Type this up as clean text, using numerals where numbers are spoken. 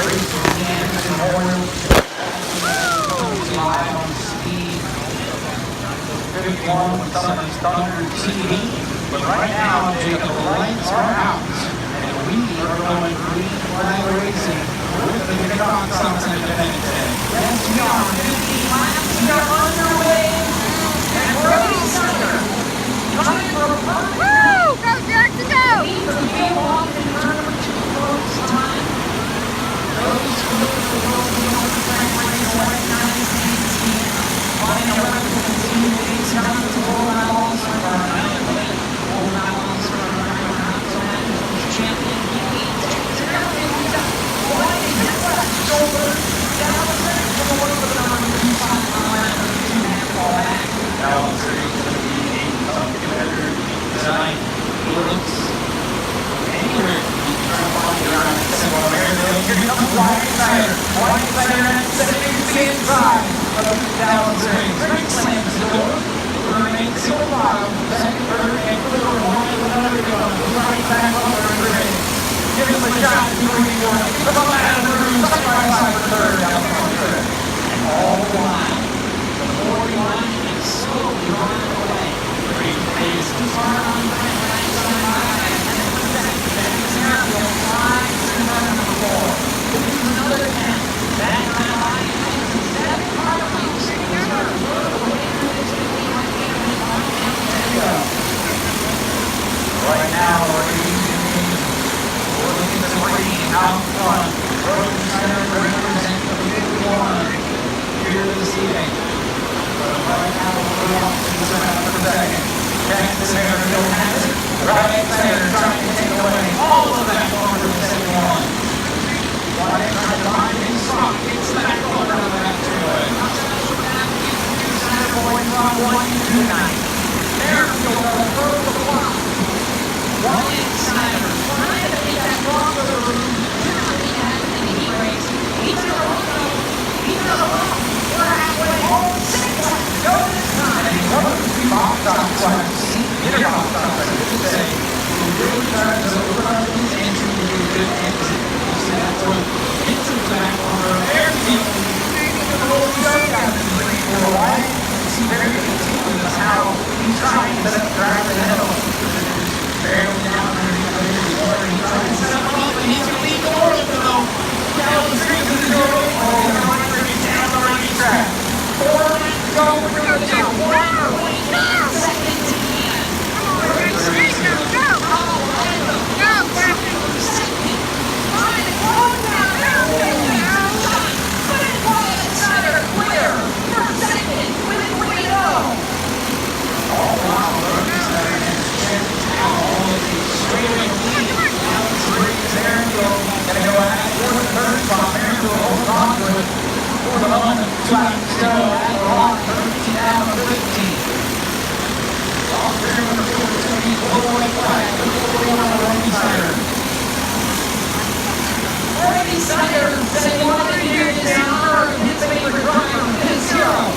Racing Kansas Memorial. Live on Speed 51 with Southern Thunder TV. But right now, Jacob, the lights are out. And we are going green flag racing with the Minnetonka Summit Independence Day. Yes, we are 15 laps. We are underway. And Brody Sutter coming from Woo! Go, Derek, to go! Right now, we're looking at the green out front. Brody Sutter represents the 51 here this evening. But right now, we're off to the center for second. Kansas Airfield has it. Right center trying to take away all of that corner to the 71. White trying to find his spot. It's that corner of that two-way. Center going from 129. Airfield on the first of the block. Ryan Snyder trying to get that block of the room. In the heat race. He's in a row. He's in a row. We're halfway home. 6 laps to go this time. And he's one of the two box stops. Interbox stops, I should say. We're really trying to overrun his entry to a good exit. You see that's what hits him back on the airfield. The whole showdown is pretty for a while. You see very continuous how he's trying to set up the driver in the middle. Barely down underneath the corner. He tries to set him up and he's going to leave the order though. Down the street to the door. Oh, they're going to bring it down the running track. 4 laps to go. We're going to do 1.9 seconds to the end. Go! Go, Derek! Brody Sutter said he wanted to hear this number of his favorite driver, his hero.